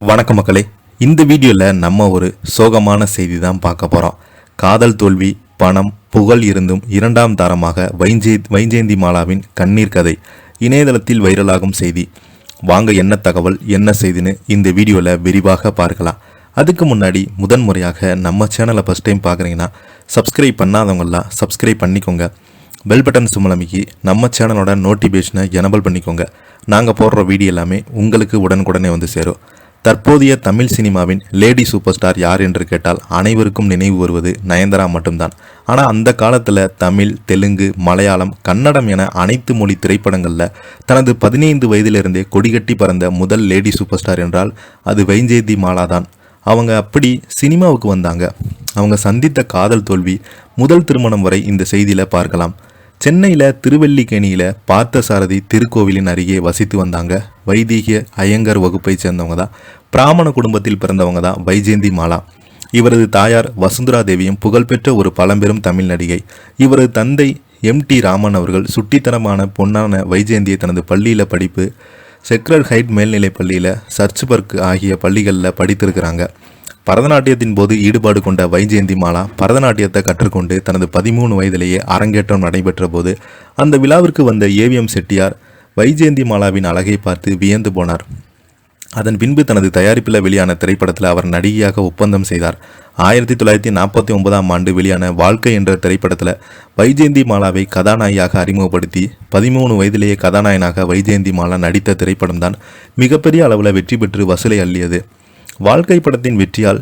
வணக்க மக்களே, இந்த வீடியோவில் நம்ம ஒரு சோகமான செய்தி தான் பார்க்க போகிறோம். காதல் தோல்வி, பணம், புகழ் இருந்தும் இரண்டாம் தாரமாக வைஜெயந்தி மாலாவின் கண்ணீர் கதை இணையதளத்தில் வைரலாகும் செய்தி. வாங்க என்ன தகவல் என்ன செய்தின்னு இந்த வீடியோவில் விரிவாக பார்க்கலாம். அதுக்கு முன்னாடி முதன்முறையாக நம்ம சேனலை ஃபஸ்ட் டைம் பார்க்குறீங்கன்னா சப்ஸ்கிரைப் பண்ணாதவங்களாம் சப்ஸ்கிரைப் பண்ணிக்கோங்க. பெல் பட்டன் சிம்மலமிக்கி நம்ம சேனலோட நோட்டிஃபிகேஷனை எனபிள் பண்ணிக்கோங்க. நாங்கள் போடுற வீடியோ எல்லாமே உங்களுக்கு உடனுக்குடனே வந்து சேரும். தற்போதைய தமிழ் சினிமாவின் லேடி சூப்பர் ஸ்டார் யார் என்று கேட்டால் அனைவருக்கும் நினைவு வருவது நயன்தாரா மட்டும்தான். ஆனால் அந்த காலத்தில் தமிழ், தெலுங்கு, மலையாளம், கன்னடம் என அனைத்து மொழி திரைப்படங்களில் தனது 15 வயதிலிருந்தே கொடிகட்டி பறந்த முதல் லேடி சூப்பர் ஸ்டார் என்றால் அது வைஜெயந்தி மாலா தான். அவங்க அப்படி சினிமாவுக்கு வந்தாங்க. அவங்க சந்தித்த காதல் தோல்வி, முதல் திருமணம் வரை இந்த செய்தியில் பார்க்கலாம். சென்னையில் திருவல்லிக்கேணியில் பார்த்தசாரதி திருக்கோவிலின் அருகே வசித்து வந்தாங்க. வைதீக ஐயங்கர் வகுப்பை சேர்ந்தவங்க தான். பிராமண குடும்பத்தில் பிறந்தவங்க தான் வைஜெயந்தி மாலா. இவரது தாயார் வசுந்தரா தேவியும் புகழ்பெற்ற ஒரு பழம்பெரும் தமிழ் நடிகை. இவரது தந்தை MT ராமன் அவர்கள் சுட்டித்தனமான பொன்னான வைஜெயந்தியை தனது பள்ளியில் படிப்பு செக்ரட் ஹைட் மேல்நிலை பள்ளியில் சர்ச்பர்க் ஆகிய பள்ளிகளில் படித்திருக்கிறாங்க. பரதநாட்டியத்தின் போது ஈடுபாடு கொண்ட வைஜெயந்தி மாலா பரதநாட்டியத்தை கற்றுக்கொண்டு தனது 13 வயதிலேயே அரங்கேற்றம் நடைபெற்ற போது அந்த விழாவிற்கு வந்த AVM செட்டியார் வைஜெயந்தி மாலாவின் அழகை பார்த்து வியந்து போனார். அதன் பின்பு தனது தயாரிப்பில் வெளியான திரைப்படத்தில் அவர் நடிகையாக ஒப்பந்தம் செய்தார். 1949ஆம் ஆண்டு வெளியான வாழ்க்கை என்ற திரைப்படத்தில் வைஜெயந்தி மாலாவை கதாநாயகியாக அறிமுகப்படுத்தி 13 வயதிலேயே கதாநாயகனாக வைஜெயந்தி மாலா நடித்த திரைப்படம்தான் மிகப்பெரிய அளவில் வெற்றி பெற்று வசூலை அள்ளியது. வாழ்க்கை படத்தின் வெற்றியால்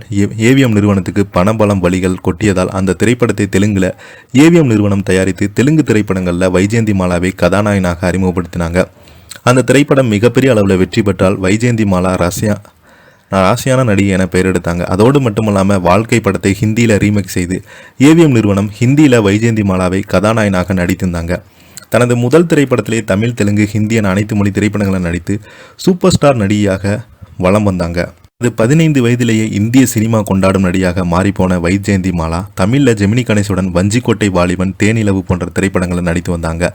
AVM நிறுவனத்துக்கு பணபலம் வழிகள் கொட்டியதால் அந்த திரைப்படத்தை தெலுங்கில் AVM நிறுவனம் தயாரித்து தெலுங்கு திரைப்படங்களில் வைஜெயந்தி மாலாவை கதாநாயகனாக அறிமுகப்படுத்தினாங்க. அந்த திரைப்படம் மிகப்பெரிய அளவில் வெற்றி பெற்றால் வைஜெயந்தி மாலா ராசியான நடிகை என பெயர் எடுத்தாங்க. அதோடு மட்டுமல்லாமல் வாழ்க்கை படத்தை ஹிந்தியில் ரீமேக் செய்து AVM நிறுவனம் ஹிந்தியில் வைஜெயந்தி மாலாவை கதாநாயகனாக நடித்திருந்தாங்க. தனது முதல் திரைப்படத்திலே தமிழ், தெலுங்கு, ஹிந்தி என அனைத்து மொழி திரைப்படங்களை நடித்து சூப்பர் ஸ்டார் நடிகையாக வலம் வந்தாங்க. அது 15 வயதிலேயே இந்திய சினிமா கொண்டாடும் நடிகையாக மாறிப்போன வைஜெயந்தி மாலா தமிழில் ஜெமினி கணேசுடன் வஞ்சிக்கோட்டை வாலிபன், தேனிலவு போன்ற திரைப்படங்களை நடித்து வந்தாங்க.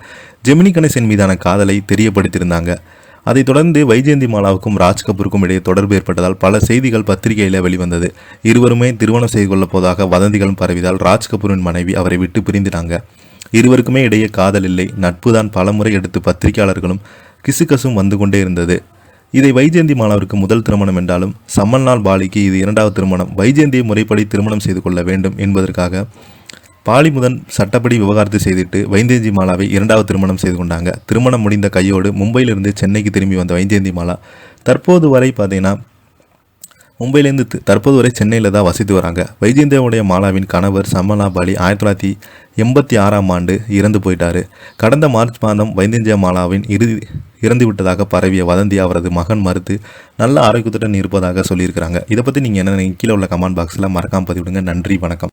ஜெமினி கணேசன் மீதான காதலை தெரியப்படுத்தியிருந்தாங்க. அதைத் தொடர்ந்து வைஜெயந்தி மாலாவுக்கும் ராஜ் கபூருக்கும் இடையே தொடர்பு ஏற்பட்டதால் பல செய்திகள் பத்திரிகையில் வெளிவந்தது. இருவருமே திருமணம் செய்து கொள்ளப் போவதாக வதந்திகளும் பரவியதால் ராஜ் கபூரின் மனைவி அவரை விட்டு பிரிந்தினாங்க. இருவருக்குமே இடையே காதல் இல்லை, நட்புதான் பலமுறை எடுத்து பத்திரிகையாளர்களும் கிசுகசும் வந்து கொண்டே இருந்தது. இதை வைஜெயந்தி மாலாவிற்கு முதல் திருமணம் என்றாலும் சம்மல்நாள் பாலிக்கு இது இரண்டாவது திருமணம். வைஜெயந்தியை முறைப்படி திருமணம் செய்து கொள்ள வேண்டும் என்பதற்காக பாலிமுதன் சட்டப்படி விவகாரத்தை செய்துட்டு வைஜெயந்தி மாலாவை இரண்டாவது திருமணம் செய்து கொண்டாங்க. திருமணம் முடிந்த கையோடு மும்பையிலிருந்து சென்னைக்கு திரும்பி வந்த வைஜெயந்தி மாலா தற்போது வரை தற்போது வரை சென்னையில் தான் வசித்து வராங்க. வைஜெயந்தியுடைய மாலாவின் கணவர் சம்மலா பாலி 1986ஆம் ஆண்டு இறந்து போயிட்டாரு. கடந்த மார்ச் மாதம் வைஜெயந்தி மாலாவின் இறந்து விட்டதாக பரவிய வதந்தி அவரது மகன் மறுத்து நல்ல ஆரோக்கியத்துடன் இருப்பதாக சொல்லியிருக்கிறாங்க. இதை பற்றி நீங்கள் என்ன கீழே உள்ள கமெண்ட் பாக்ஸில் மறக்காமல் பதிவிடுங்க. நன்றி, வணக்கம்.